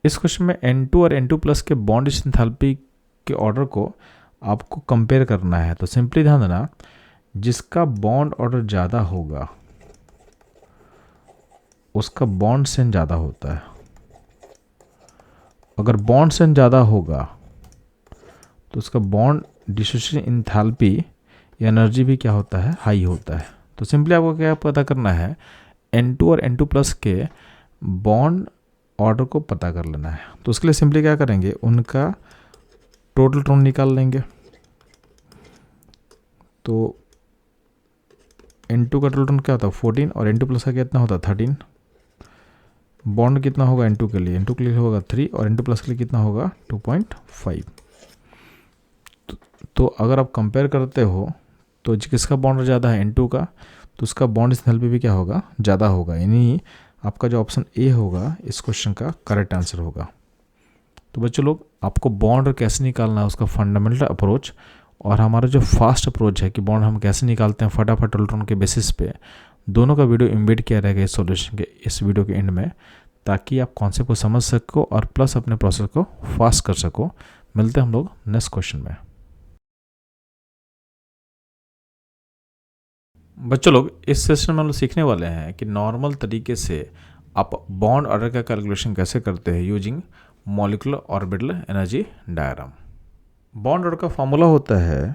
इस क्वेश्चन में N2 और N2 प्लस के बॉन्ड एंथैल्पी के ऑर्डर को आपको कंपेयर करना है। तो सिंपली ध्यान देना, जिसका बॉन्ड ऑर्डर ज़्यादा होगा उसका बॉन्ड स्ट्रेंथ ज़्यादा होता है। अगर बॉन्ड स्ट्रेंथ ज़्यादा होगा तो उसका बॉन्ड डिसोसिएशन एंथैल्पी या एनर्जी भी क्या होता है, हाई होता है। तो सिंपली आपको क्या पता करना है, N2 और N2 प्लस के बॉन्ड ऑर्डर को पता कर लेना है। तो उसके लिए सिंपली क्या करेंगे, उनका टोटल टर्न निकाल लेंगे। तो N2 का टोटल टर्न क्या होता है 14 और N2 प्लस का कितना होता है 13। बॉन्ड कितना होगा N2 के लिए, N2 के लिए होगा 3 और N2 प्लस के लिए कितना होगा 2.5। तो अगर आप कंपेयर करते हो तो किसका बॉन्ड ज़्यादा है N2 का, तो उसका बॉन्ड एंथैल्पी भी क्या होगा, ज़्यादा होगा। यानी आपका जो ऑप्शन ए होगा इस क्वेश्चन का करेक्ट आंसर होगा। तो बच्चों लोग, आपको बॉन्ड कैसे निकालना है उसका फंडामेंटल अप्रोच और हमारा जो फास्ट अप्रोच है कि बॉन्ड हम कैसे निकालते हैं फटाफट टोटल के बेसिस पे, दोनों का वीडियो एम्बेड किया रहेगा इस सॉल्यूशन के इस वीडियो के एंड में, ताकि आप कॉन्सेप्ट को समझ सको और प्लस अपने प्रोसेस को फास्ट कर सको। मिलते हैं हम लोग नेक्स्ट क्वेश्चन में। बच्चों लोग, इस सेशन में हम लोग सीखने वाले हैं कि नॉर्मल तरीके से आप बॉन्ड ऑर्डर का कैलकुलेशन कैसे करते हैं using molecular orbital energy diagram. Bond order का फॉर्मूला होता है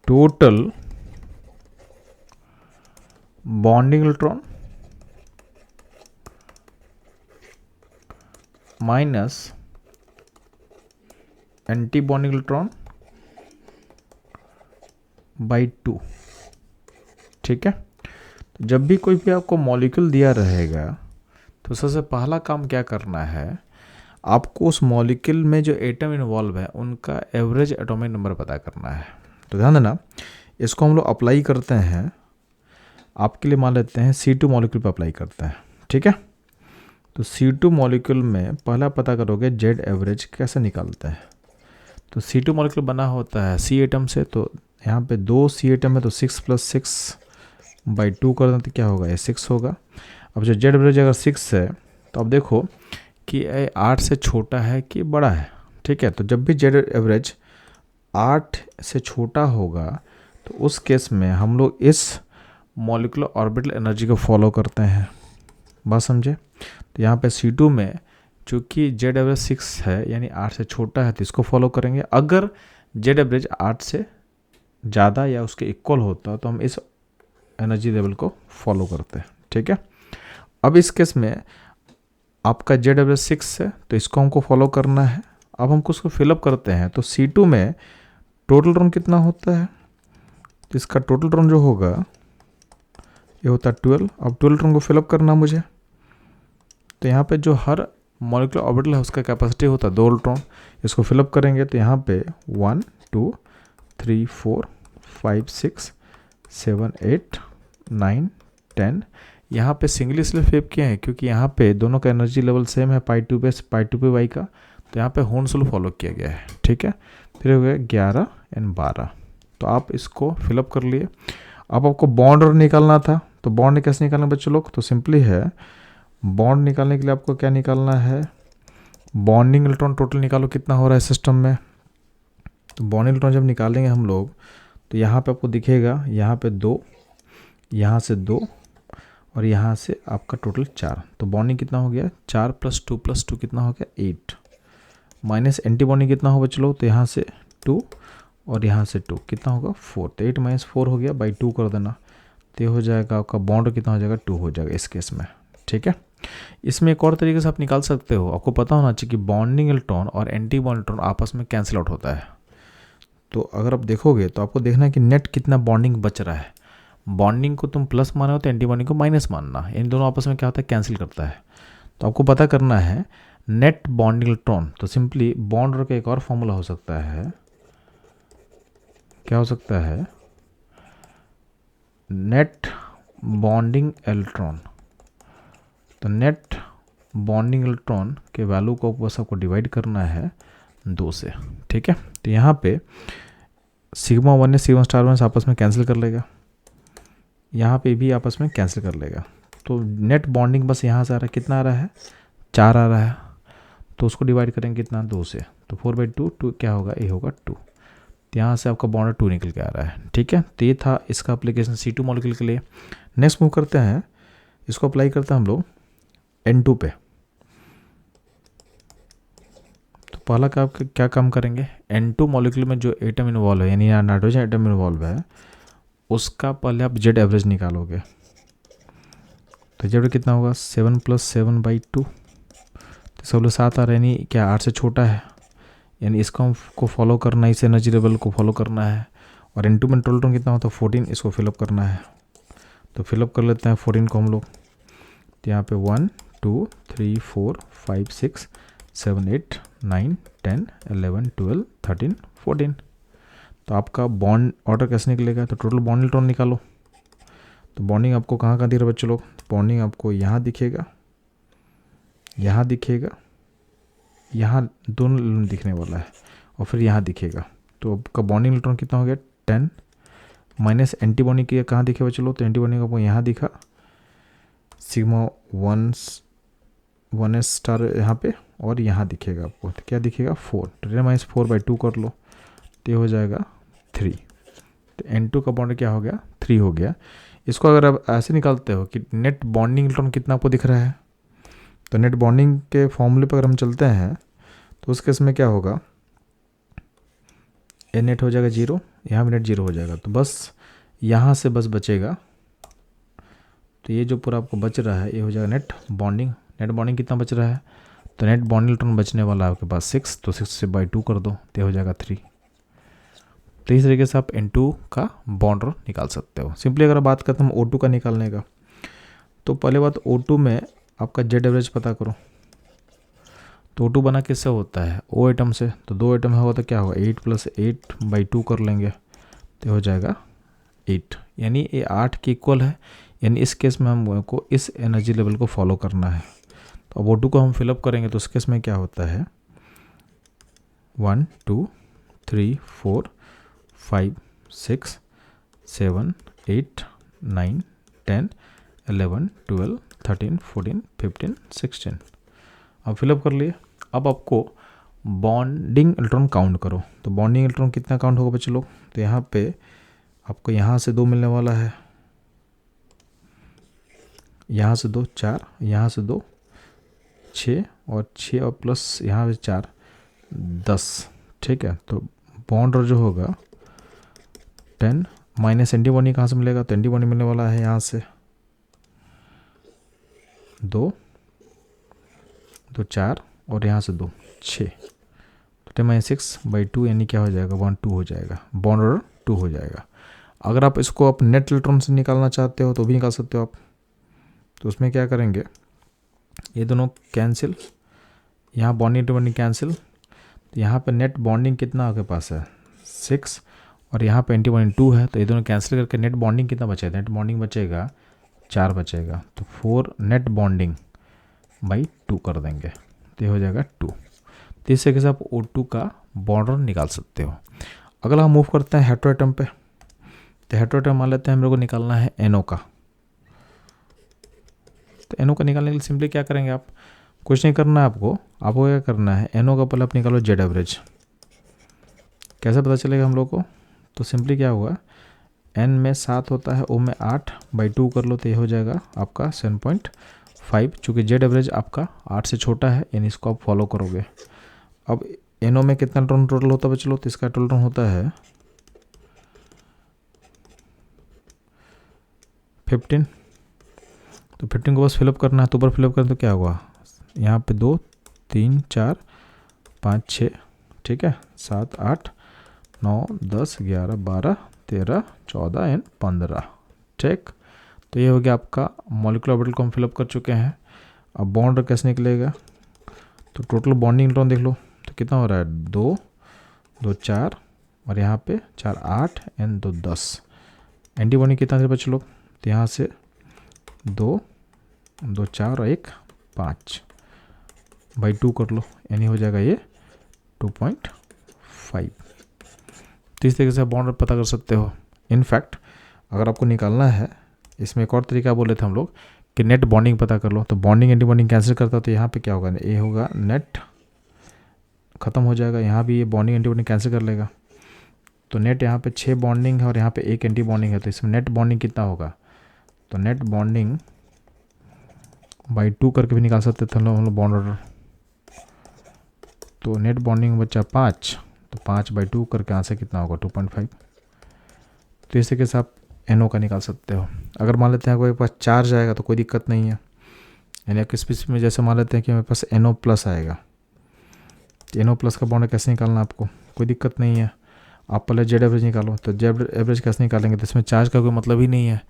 total bonding electron minus anti bonding electron by 2। ठीक है। तो जब भी कोई भी आपको मॉलिक्यूल दिया रहेगा तो सबसे पहला काम क्या करना है, आपको उस मॉलिक्यूल में जो एटम इन्वॉल्व है उनका एवरेज एटॉमिक नंबर पता करना है। तो ध्यान देना, इसको हम लोग अप्लाई करते हैं, आपके लिए मान लेते हैं C2 मॉलिक्यूल पर अप्लाई करते हैं। ठीक है। तो C2 मॉलिक्यूल में पहला पता करोगे जेड एवरेज कैसे निकालते हैं। तो C2 मॉलिक्यूल बना होता है C एटम से, तो यहाँ पे 2 C एटम है तो 6 + 6/2 कर दें तो क्या होगा, ये 6 होगा। अब जो जेड एवरेज अगर 6 है तो अब देखो कि 8 से छोटा है कि बड़ा है। ठीक है। तो जब भी जेड एवरेज 8 से छोटा होगा तो उस केस में हम लोग इस मॉलिक्यूलर ऑर्बिटल एनर्जी को फॉलो करते हैं। बात समझे। तो यहाँ पे C2 में चूँकि जेड एवरेज 6 है यानी 8 से छोटा है तो इसको फॉलो करेंगे। अगर जेड एवरेज 8 से ज़्यादा या उसके इक्वल होता तो हम इस एनर्जी लेवल को फॉलो करते हैं। ठीक है। अब इस केस में आपका जेड एवरेज 6 है तो इसको हमको फॉलो करना है। अब हमको उसको फिलअप करते हैं तो C2 में टोटल टर्न कितना होता है, तो इसका टोटल टर्न जो होगा ये होता है 12। अब 12 टर्न को फिलअप करना मुझे, तो यहाँ पे जो हर मॉलिक्यूलर ऑर्बिटल है उसका कैपेसिटी होता है 2 इलेक्ट्रॉन। इसको फिलअप करेंगे तो यहाँ पे 1 2 3 4 5 6 7 8 9 10। यहाँ पे सिंगली इसलिए फिलअप किया है क्योंकि यहाँ पे दोनों का एनर्जी लेवल सेम है π2p/y का, तो यहाँ पे होल्स रूल फॉलो किया गया है। ठीक है। फिर हो गया 11 और 12। तो आप इसको फिलअप कर लिए। अब आपको बॉन्ड और निकालना था, तो बॉन्ड कैसे निकालना बच्चों लोग, तो सिंपली है बॉन्ड निकालने के लिए आपको क्या निकालना है, बॉन्डिंग इलेक्ट्रॉन टोटल निकालो कितना हो रहा है सिस्टम में। तो बॉन्डिंग इलेक्ट्रॉन जब निकालेंगे हम लोग तो यहाँ पे आपको दिखेगा, यहाँ पे 2, यहाँ से 2 और यहाँ से आपका टोटल 4। तो बॉन्डिंग कितना हो गया 4 + 2 + 2 कितना हो गया 8, माइनस एंटी बॉन्डिंग कितना होगा चलो, तो यहाँ से 2 और यहाँ से 2 कितना होगा 4। तो 8 - 4 हो गया, बाई 2 कर देना तो ये हो जाएगा आपका बॉन्ड कितना हो जाएगा 2 हो जाएगा इस केस में। ठीक है। इसमें एक और तरीके से आप निकाल सकते हो, आपको पता होना चाहिए कि बॉन्डिंग इलेक्ट्रॉन और एंटी बॉन्ड इलेक्ट्रॉन आपस में कैंसिल आउट होता है। तो अगर आप देखोगे तो आपको देखना है कि नेट कितना बॉन्डिंग बच रहा है। बॉन्डिंग को तुम प्लस मानो तो एंटी बॉन्डिंग को माइनस मानना, इन दोनों आपस में क्या होता है कैंसिल करता है। तो आपको पता करना है नेट बॉन्डिंग इलेक्ट्रॉन। तो सिंपली बॉन्ड का एक और फॉर्मूला हो सकता है, क्या हो सकता है, नेट बॉन्डिंग इलेक्ट्रॉन। तो नेट बॉन्डिंग इलेक्ट्रॉन के वैल्यू को बस आपको डिवाइड करना है 2 से। ठीक है। तो यहाँ पे σ1 ने σ1* आपस में कैंसिल कर लेगा, यहाँ पे भी आपस में कैंसिल कर लेगा। तो नेट बॉन्डिंग बस यहाँ से आ रहा है, कितना आ रहा है 4 आ रहा है, तो उसको डिवाइड करेंगे कितना, 2 से, तो 4/2 2 क्या होगा, ए होगा 2। तो यहाँ से आपका बॉन्ड 2 निकल के आ रहा है। ठीक है, तो ये था इसका एप्लीकेशन C2 मॉलिक्यूल के लिए। नेक्स्ट मूव करते हैं, इसको अप्लाई करते हैं हम लोग N2 पे। तो पहला क्या काम करेंगे, N2 मॉलिक्यूल में जो एटम इन्वॉल्व है, यानी यहाँ नाइट्रोजन एटम इन्वॉल्व है, उसका पहले आप जेड एवरेज निकालोगे। तो जेड कितना होगा, 7 + 7/2, तो सब लोग 7 आ रहे, यानी क्या 8 से छोटा है, यानी इसको हमको फॉलो करना है, इस एनर्जी लेवल को फॉलो करना है। और N2 में टोटल कितना होता है, 14, इसको फिलअप करना है। तो फिलअप कर लेते हैं 14 को हम लोग। तो यहाँ पे 1 2 3 4 5 6 7 8 9 10 11 12 13 14। तो आपका बॉन्ड ऑर्डर कैसे निकलेगा, तो टोटल बॉन्ड इलेक्ट्रॉन निकालो। तो बॉन्डिंग आपको कहाँ कहाँ दिख रहा है बच्चों लोग, बॉन्डिंग आपको यहाँ दिखेगा, यहाँ दिखेगा, यहाँ दोनों दिखने वाला है, और फिर यहाँ दिखेगा। तो आपका बॉन्डिंग इलेक्ट्रॉन कितना हो गया, 10 माइनस एंटी बॉन्डिंग की कहाँ दिखे बच्चों लोग, तो एंटी बॉन्डिंग आपको यहाँ दिखा, सिग्मा 1s स्टार यहाँ पे, और यहाँ दिखेगा आपको, तो क्या दिखेगा 4, तो 10 - 4/2 कर लो, तो ये हो जाएगा 3। तो N2 का बॉन्ड क्या हो गया, 3 हो गया। इसको अगर आप ऐसे निकालते हो कि नेट बॉन्डिंग इलेक्ट्रॉन कितना आपको दिख रहा है, तो नेट बॉन्डिंग के फॉर्मूले पर अगर हम चलते हैं तो उस केस में क्या होगा, ए नेट हो जाएगा 0, यहाँ भी नेट 0 हो जाएगा। तो बस यहाँ से बस बचेगा, तो ये जो पूरा आपको बच रहा है ये हो जाएगा नेट बॉन्डिंग। नेट बॉन्डिंग कितना बच रहा है, तो नेट बॉन्डिंग इलेक्ट्रॉन बचने वाला है आपके पास 6, तो 6 से बाई 2 कर दो, तो हो जाएगा 3। तो इस तरीके से आप N2 का बॉन्ड निकाल सकते हो। सिंपली अगर बात करते हैं O2 का निकालने का, तो पहले बात O2 में आपका जेड एवरेज पता करो। तो O2 बना किससे होता है, O एटम से, तो 2 एटम होगा तो क्या होगा, 8 + 8/2 कर लेंगे, तो हो जाएगा 8, यानी ये 8 के इक्वल है। यानी इस केस में हमको इस एनर्जी लेवल को फॉलो करना है। तो अब O2 को हम फिलअप करेंगे, तो उस केस में क्या होता है, 1 2 3 4 5 6 7 8 9 10 11 12 13 14 15 16। अब फिलअप कर लिए। अब आपको बॉन्डिंग इलेक्ट्रॉन काउंट करो। तो बॉन्डिंग इलेक्ट्रॉन कितना काउंट होगा बच्चे लोग, तो यहाँ पे आपको यहाँ से 2 मिलने वाला है, यहाँ से 2 4, यहाँ से 2 6, और 6 और प्लस यहाँ से 4 10। ठीक है, तो बॉन्ड जो होगा 10 माइनस एंटी बॉन्डिंग कहाँ से मिलेगा, तो एंटी बॉन्डिंग मिलने वाला है यहाँ से 2 2 4, और यहाँ से 2 6, तो 10 - 6/2, यानी क्या हो जाएगा, 1 2 हो जाएगा, बॉन्ड ऑर्डर 2 हो जाएगा। अगर आप इसको आप नेट इलेक्ट्रॉन से निकालना चाहते हो तो भी निकाल सकते हो आप। तो उसमें क्या करेंगे, ये दोनों कैंसिल, यहाँ बॉन्डिंग टू बॉन्डिंग कैंसिल, तो यहाँ पे नेट बॉन्डिंग कितना आपके पास है 6, और यहाँ पे एंटी बॉन्डिंग 2 है, तो ये दोनों कैंसिल करके नेट बॉन्डिंग कितना बचेगा, नेट बॉन्डिंग बचेगा 4 बचेगा, तो 4 नेट बॉन्डिंग बाई 2 कर देंगे, तो ये हो जाएगा 2। तो इस तरीके से आप O2 का बॉन्ड निकाल सकते हो। अगला हम मूव करते हैं हेटेरो एटम पे। तो हेटेरो एटम मान लेते हैं हम लोग को निकालना है NO का। तो NO का निकालने के लिए सिंपली क्या करेंगे, आप कुछ नहीं करना है आपको क्या करना है, NO का पहले आप निकालो जेड एवरेज। कैसे पता चलेगा हम लोग को, तो सिंपली क्या हुआ, N में 7 होता है, O में 8/2 कर लो, तो ये हो जाएगा आपका 7.5। चूँकि जेड एवरेज आपका 8 से छोटा है, यानी इसको आप फॉलो करोगे। अब NO में कितना इलेक्ट्रॉन टोटल होता है बच्चों लोग, तो इसका टोटल होता है 15। तो 15 को बस फिलअप करना है, तो ऊपर फिलअप करें तो क्या होगा, यहाँ पे 2 3 4 5 6, ठीक है, 7 8 9 10 11 12 13 14 एंड 15। ठीक, तो ये हो गया आपका मॉलिक्यूलर ऑर्बिटल को हम फिलअप कर चुके हैं। अब बॉन्ड कैसे निकलेगा, तो टोटल बॉन्डिंग इलेक्ट्रॉन देख लो, तो कितना हो रहा है, 2 2 4, और यहाँ पे 4 8 एंड 2 10। एंटी बॉन्डिंग कितना थे बच्चे लोग, तो यहाँ से 2 2 4 और 1 5/2 कर लो, यानी हो जाएगा ये 2.5। तो इस तरीके से बॉन्ड पता कर सकते हो। इनफैक्ट अगर आपको निकालना है, इसमें एक और तरीका बोले थे हम लोग कि नेट बॉन्डिंग पता कर लो, तो बॉन्डिंग एंटी बॉन्डिंग कैंसिल करता तो यहाँ पे क्या होगा, ये होगा नेट ख़त्म हो जाएगा, यहाँ भी ये बॉन्डिंग एंटी बॉन्डिंग कैंसिल कर लेगा। तो नेट यहाँ पे 6 बॉन्डिंग है और यहाँ पे 1 एंटी बॉन्डिंग है, तो इसमें नेट बॉन्डिंग कितना होगा, तो नेट बॉन्डिंग बाई 2 करके भी निकाल सकते थे हम लोग बॉन्ड ऑर्डर। तो नेट बॉन्डिंग बचा 5, तो 5/2 करके आंसर कितना होगा 2.5। तो इस तरीके से आप NO का निकाल सकते हो। अगर मान लेते हैं कोई पास चार्ज आएगा तो कोई दिक्कत नहीं है, यानी आपके स्पीच में जैसे मान लेते हैं कि मेरे पास NO+ आएगा, तो NO+ का बॉन्ड कैसे निकालना आपको, कोई दिक्कत नहीं है। आप पहले जेड एवरेज निकालो, तो जेड एवरेज कैसे निकालेंगे, तो इसमें चार्ज का कोई मतलब ही नहीं है,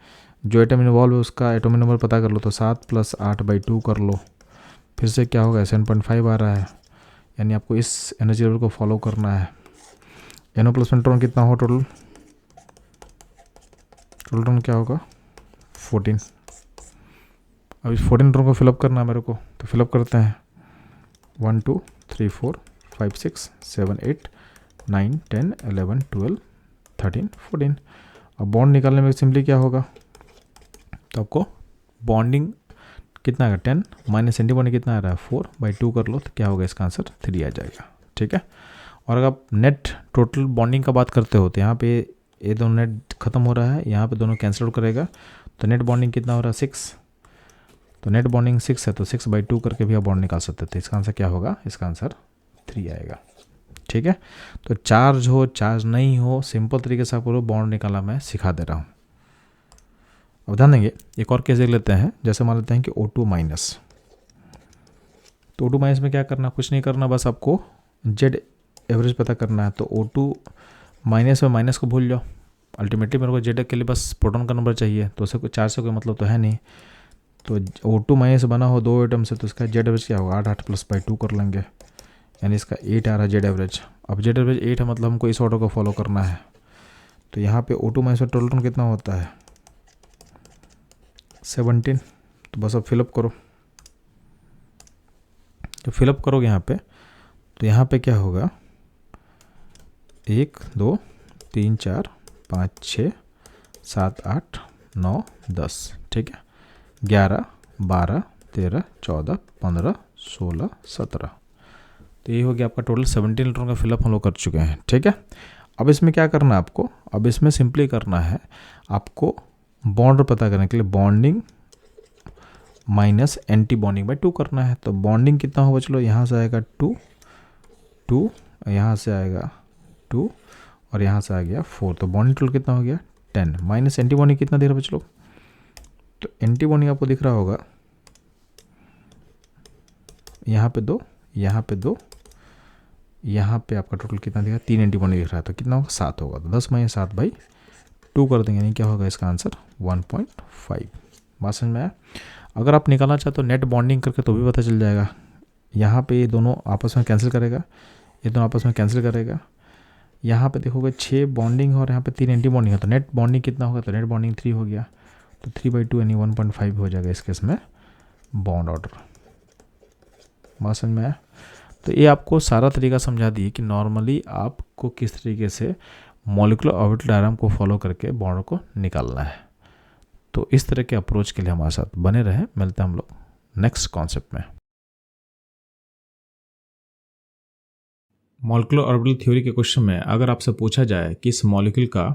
जो एटम इन्वॉल्व है उसका एटॉमिक नंबर पता कर लो, तो 7 + 8/2 कर लो, फिर से क्या होगा 7.5 आ रहा है, यानी आपको इस एनर्जी लेवल को फॉलो करना है। NO+ में न्यूट्रॉन कितना हो टोटल न्यूट्रॉन क्या होगा 14। अब इस 14 न्यूट्रॉन को फिलअप करना है मेरे को, तो फिलअप करते हैं 1 2 3 4 5 6 7 8 9 10 11 12 13 14। अब बॉन्ड निकालने में सिंपली क्या होगा, तो आपको बॉन्डिंग कितना आएगा 10 माइनस एंटी बॉन्डिंग कितना आ रहा है 4/2 कर लो, तो क्या होगा इसका आंसर 3 आ जाएगा। ठीक है। और अगर आप नेट टोटल बॉन्डिंग का बात करते हो तो यहाँ पे ये दोनों नेट खत्म हो रहा है, यहाँ पे दोनों कैंसिल आउट करेगा, तो नेट बॉन्डिंग कितना हो रहा है 6, तो नेट बॉन्डिंग 6 है, तो 6/2 करके भी आप बॉन्ड निकाल सकते थे। इसका आंसर क्या होगा, इसका आंसर 3 आएगा। ठीक है। तो चार्ज हो चार्ज नहीं हो, सिंपल तरीके से आपको बॉन्ड निकालना मैं सिखा दे रहा हूँ। अब ध्यान देंगे, एक और केस देख लेते हैं। जैसे मान लेते हैं कि O2-, तो O2- में क्या करना, कुछ नहीं करना, बस आपको जेड एवरेज पता करना है। तो O2- में माइनस को भूल जाओ, अल्टीमेटली मेरे को जेड के लिए बस प्रोटॉन का नंबर चाहिए, तो उसे चार्ज से कोई मतलब तो है नहीं। तो O2- बना हो 2 एटम से, तो इसका जेड एवरेज क्या होगा 8 +/2 कर लेंगे, यानी इसका 8 आ रहा है जेड एवरेज। अब जेड एवरेज 8 है, मतलब हमको इस ऑर्डर को फॉलो करना है। तो यहाँ पे O2- में टोटल कितना होता है 17। तो बस अब फिलअप करो, तो फिलअप करोगे यहाँ पे, तो यहाँ पे क्या होगा 1 2 3 4 5 6 7 8 9 10। ठीक है। 11 12 13 14 15 16 17। तो ये हो गया आपका टोटल 17 इलेक्ट्रॉन का फिलअप हम लोग कर चुके हैं। ठीक है। अब इसमें क्या करना है आपको, अब इसमें सिंपली करना है आपको बॉन्ड पता करने के लिए bonding minus anti bonding by 2 करना है। तो बॉन्डिंग कितना होगा, चलो यहाँ से आएगा 2 2, यहाँ से आएगा 2 और यहाँ से आ गया 4, तो बॉन्डिंग टोटल कितना हो गया 10, माइनस एंटी बॉन्डिंग कितना दिख रहा है बच्चों, तो एंटी बॉन्डिंग आपको दिख रहा होगा यहाँ पे 2, यहाँ पे 2, यहाँ पे आपका टोटल कितना दिखा 3 एंटी बॉन्डिंग दिख रहा है, तो कितना होगा 7 होगा। तो 10 - 7/2 कर देंगे, यानी क्या होगा इसका आंसर 1.5। बात समझ में आया। अगर आप निकालना चाहते हो नेट बॉन्डिंग करके तो भी पता चल जाएगा। यहाँ पे ये दोनों आपस में कैंसिल करेगा, ये दोनों आपस में कैंसिल करेगा। यहाँ पे देखोगे 6 बॉन्डिंग और यहाँ पे 3 एंटी बॉन्डिंग है, तो नेट बॉन्डिंग कितना होगा, तो नेट बॉन्डिंग 3 हो गया, तो 3/2 यानी 1.5 हो जाएगा इस केस में बॉन्ड ऑर्डर। बात समझ में आया। तो ये आपको सारा तरीका समझा दिए कि नॉर्मली आपको किस तरीके से मॉलिक्यूलर ऑर्बिटल डायग्राम को फॉलो करके बॉन्ड को निकालना है। तो इस तरह के अप्रोच के लिए हमारे साथ बने रहें। मिलते हैं हम लोग नेक्स्ट कॉन्सेप्ट में। मॉलिक्यूलर ऑर्बिटल थ्योरी के क्वेश्चन में अगर आपसे पूछा जाए कि इस मॉलिक्यूल का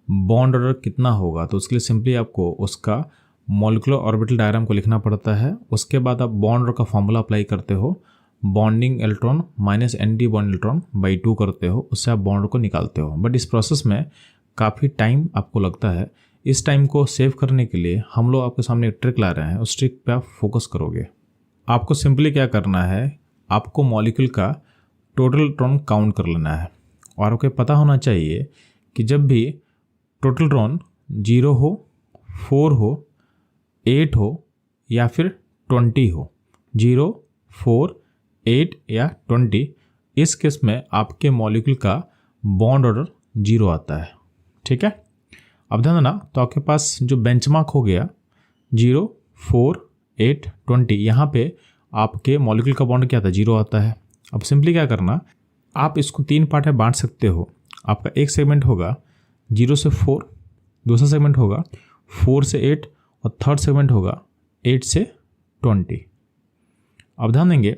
बॉन्ड ऑर्डर कितना होगा, तो उसके लिए सिंपली आपको उसका मॉलिक्यूलर ऑर्बिटल डायग्राम को लिखना पड़ता है। उसके बाद आप बॉन्ड ऑर्डर का फॉर्मूला अप्लाई करते हो, bonding electron minus anti bond electron by 2 करते हो, उससे आप बॉन्ड को निकालते हो। बट इस प्रोसेस में काफ़ी टाइम आपको लगता है। इस टाइम को सेव करने के लिए हम लोग आपके सामने एक ट्रिक ला रहे हैं, उस ट्रिक पे आप फोकस करोगे। आपको सिंपली क्या करना है, आपको मॉलिक्यूल का टोटल इलेक्ट्रॉन काउंट कर लेना है और आपको पता होना चाहिए कि जब भी टोटल इलेक्ट्रॉन 0 हो, 4 हो, 8 हो या फिर 20 हो, 0 4 8 या 20, इस केस में आपके मॉलिक्यूल का बॉन्ड ऑर्डर 0 आता है। ठीक है। अब ध्यान देना, तो आपके पास जो बेंचमार्क हो गया 0 4 8 20, यहाँ पे आपके मॉलिक्यूल का बॉन्ड क्या आता है 0 आता है। अब सिंपली क्या करना, आप इसको 3 पार्ट में बांट सकते हो। आपका एक सेगमेंट होगा 0 से 4, दूसरा सेगमेंट होगा 4 से 8 और थर्ड सेगमेंट होगा 8 से 20। अब ध्यान देंगे,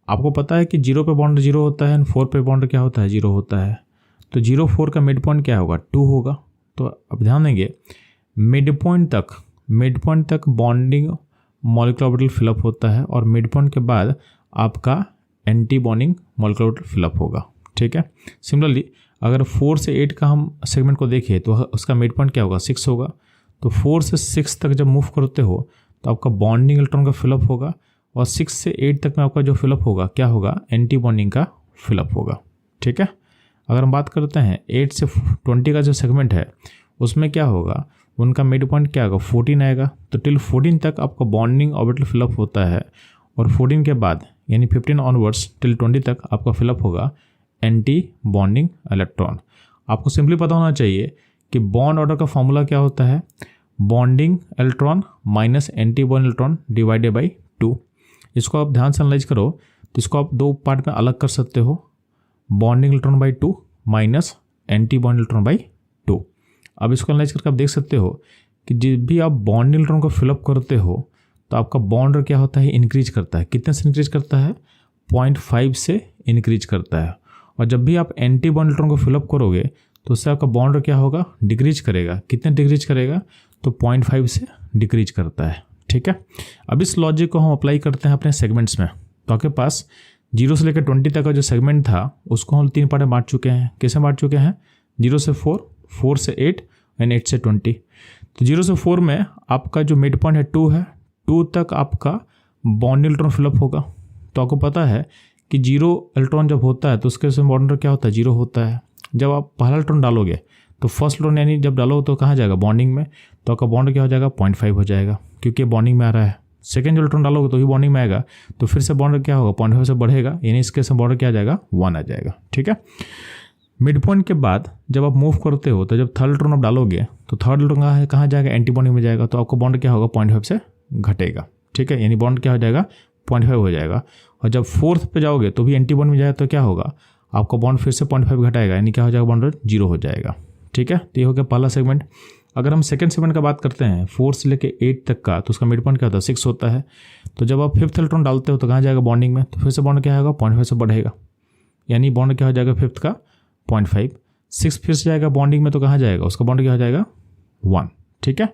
आपको पता है कि 0 पे बॉन्ड 0 होता है, 4 पे बॉन्ड क्या होता है, 0 होता है। तो 0 4 का मिड पॉइंट क्या होगा, 2 होगा। तो अब ध्यान देंगे, मिड पॉइंट तक बॉन्डिंग मॉलिक्यूलर ऑर्बिटल फिलअप होता है और मिड पॉइंट के बाद आपका anti bonding molecular orbital fill up होगा। ठीक है। सिमिलरली अगर 4 से 8 का हम सेगमेंट को देखें तो उसका मिड पॉइंट क्या होगा, 6 होगा। तो 4 से 6 तक जब मूव करते हो तो आपका बॉन्डिंग इलेक्ट्रॉन का फिलअप होगा और 6 से 8 तक में आपका जो फिलअप होगा क्या होगा, एंटी बॉन्डिंग का फिलअप होगा। ठीक है। अगर हम बात करते हैं 8 से 20 का जो सेगमेंट है उसमें क्या होगा, उनका मिड पॉइंट क्या होगा, 14 आएगा। तो टिल 14 तक आपका बॉन्डिंग ऑर्बिटल फिलअप होता है और 14 के बाद यानी 15 ऑनवर्ड्स टिल 20 तक आपका फिलअप होगा एंटी बॉन्डिंग इलेक्ट्रॉन। आपको सिंपली पता होना चाहिए कि बॉन्ड ऑर्डर का फॉर्मूला क्या होता है, bonding electron minus anti bond electron divided by 2। इसको आप ध्यान से एनालाइज करो तो इसको आप 2 पार्ट में अलग कर सकते हो, bonding electron by 2 minus anti bond electron by 2। अब इसको एनालाइज करके आप देख सकते हो कि जब भी आप बॉन्डिंग इलेक्ट्रॉन को फिलअप करते हो तो आपका बॉन्ड क्या होता है, इंक्रीज करता है। कितने से इंक्रीज करता है, 0.5 से इंक्रीज करता है। और जब भी आप एंटी बॉन्ड इलेक्ट्रॉन को फिलअप करोगे तो उससे आपका बॉन्ड क्या होगा, डिक्रीज करेगा। कितने डिक्रीज करेगा, तो 0.5 से डिक्रीज करता है। ठीक है। अब इस लॉजिक को हम अप्लाई करते हैं अपने सेगमेंट्स में। तो आपके पास 0 से लेकर 20 तक का जो सेगमेंट था उसको हम 3 पार्ट में बांट चुके हैं। कैसे बांट चुके हैं, 0 से 4, 4 से 8 एंड 8 से 20। तो 0 से 4 में आपका जो मिड पॉइंट है 2 है, 2 तक आपका बॉन्ड इलेक्ट्रॉन फिलअप होगा। तो आपको पता है कि 0 इलेक्ट्रॉन जब होता है तो उसके से बॉन्ड क्या होता है, 0 होता है। जब आप पहला इलेक्ट्रॉन डालोगे तो फर्स्ट इलेक्ट्रॉन यानी जब डालो तो कहाँ जाएगा, बॉन्डिंग में। तो आपका बॉन्ड क्या हो जाएगा, 0.5 हो जाएगा क्योंकि बॉन्डिंग में आ रहा है। सेकेंड जो इलेक्ट्रॉन डालोगे तो ही बॉन्डिंग में आएगा, तो फिर से बॉन्ड क्या होगा, 0.5 से बढ़ेगा, यानी इसके से बॉन्ड क्या आ जाएगा, 1 आ जाएगा। ठीक है। मिड पॉइंट के बाद जब आप मूव करते हो तो जब थर्ड इलेक्ट्रॉन आप डालोगे तो थर्ड इलेक्ट्रॉन कहाँ जाएगा, एंटी बॉन्डिंग में जाएगा। तो आपका बॉन्ड क्या होगा, 0.5 से घटेगा। ठीक है, यानी बॉन्ड क्या हो जाएगा, 0.5 हो जाएगा। और जब फोर्थ पे जाओगे तो भी एंटी बॉन्ड में जाएगा तो क्या होगा, आपका बॉन्ड फिर से 0.5 घटाएगा, यानी क्या हो जाएगा, बॉन्ड 0 हो जाएगा। ठीक है। तो ये हो गया पहला सेगमेंट। अगर हम सेकंड सेगमेंट का बात करते हैं 4 से लेकर 8 तक का, तो उसका मिड पॉइंट क्या होता है, 6 होता है। तो जब आप फिफ्थ इलेक्ट्रॉन डालते हो तो कहाँ जाएगा, बॉन्डिंग में। तो फिर से बॉन्ड क्या होगा, 0.5 से बढ़ेगा, यानी बॉन्ड क्या हो जाएगा, फिफ्थ का 0.5। 6 फिर से जाएगा बॉन्डिंग में तो कहाँ जाएगा, उसका बॉन्ड क्या हो जाएगा, 1। ठीक है।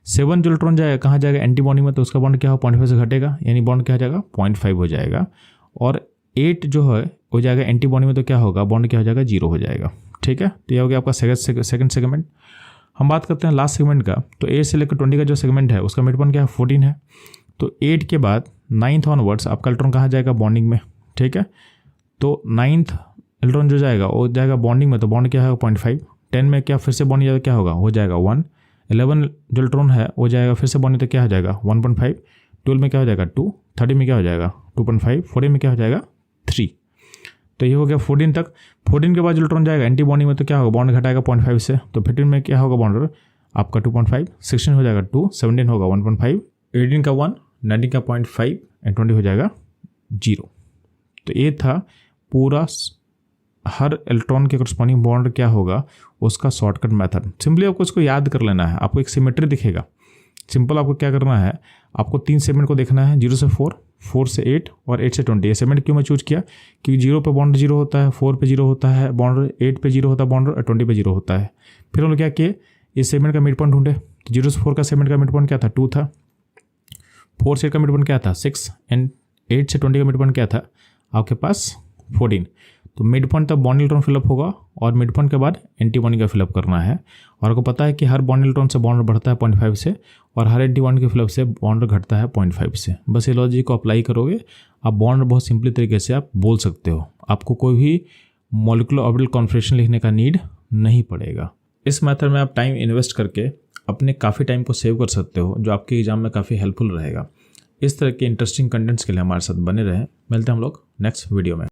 7 जो इलेक्ट्रॉन जाएगा कहाँ जाएगा, एंटी बॉन्डिंग में, तो उसका बॉन्ड क्या हो, 0.5 से घटेगा, यानी बॉन्ड क्या हो जाएगा, 0.5 हो जाएगा। और 8 जो है हो जाएगा एंटी बॉन्डिंग में, तो क्या होगा, बॉन्ड क्या हो जाएगा, 0 हो जाएगा। ठीक है। तो यह हो गया आपका सेकंड सेगमेंट। हम बात करते हैं लास्ट सेगमेंट का। तो 8 से लेकर 20 का जो सेगमेंट है उसका मिड पॉइंट क्या है, 14 है। तो 8 के बाद 9th ऑनवर्ड्स आपका इलेक्ट्रॉन कहाँ जाएगा, बॉन्डिंग में। ठीक है। तो 9th इलेक्ट्रॉन जो जाएगा वो जाएगा बॉन्डिंग में, तो बॉन्ड क्या है, 0.5। 10 में क्या फिर से बॉन्ड जाएगा, क्या होगा, हो जाएगा 1। 11 जो इलेक्ट्रॉन है वो जाएगा फिर से बॉन्डिंग, तो क्या हो जाएगा, 1.5। 12 में क्या हो जाएगा, 2। 13 में क्या हो जाएगा, 2.5। 14 में क्या हो जाएगा, 3। तो ये हो गया 14 तक। 14 के बाद जो इलेक्ट्रॉन जाएगा एंटी बॉन्डिंग में, तो क्या होगा, बॉन्ड घटाएगा 0.5 से। तो 15 में क्या होगा, बॉन्ड आपका 2.5। 16 हो जाएगा 2। 17 होगा 1.5। 18 का 1, 19 का 0.5 एंड 20 हो जाएगा 0। तो ये था पूरा हर इलेक्ट्रॉन के करस्पॉन्डिंग बॉन्ड क्या होगा उसका शॉर्टकट मेथड। सिंपली आपको इसको याद कर लेना है। आपको एक सिमेट्री दिखेगा। सिंपल आपको क्या करना है, आपको 3 सेगमेंट को देखना है, 0 से 4, 4 से 8 और 8 से 20। ये सेगमेंट क्यों मैं चूज किया, क्योंकि 0 पे बॉन्ड 0 होता है, 4 पे 0 होता है बॉन्ड, 8 पे 0 होता है बॉन्ड और 20 पे 0 होता है। फिर हम लोग क्या किए, इस सेगमेंट का मिड पॉइंट ढूंढे। तो 0 से 4 का सेगमेंट का मिड पॉइंट क्या था, 2 था। 4 से 8 का मिड पॉइंट क्या था, 6 एंड 8 से 20 का मिड पॉइंट क्या था आपके पास, 14। तो मिड पॉइंट तक बॉन्ड इलेक्ट्रॉन फिलअप होगा और मिड पॉइंट के बाद एंटी बॉन्डिंग का फिलअप करना है। और आपको पता है कि हर बॉन्ड इलेक्ट्रॉन से बॉन्ड बढ़ता है 0.5 से और हर एंटी बॉन्ड के फिलअप से बॉन्ड घटता है 0.5 से। बस ये लॉजिक को अप्लाई करोगे, आप बॉन्ड बहुत सिंपली तरीके से आप बोल सकते हो। आपको कोई भी मॉलिक्यूलर ऑर्बिटल कॉन्फिगरेशन लिखने का नीड नहीं पड़ेगा। इस मेथड में आप टाइम इन्वेस्ट करके अपने काफ़ी टाइम को सेव कर सकते हो, जो आपके एग्जाम में काफ़ी हेल्पफुल रहेगा। इस तरह के इंटरेस्टिंग कंटेंट्स के लिए हमारे साथ बने रहें। मिलते हैं हम लोग नेक्स्ट वीडियो में।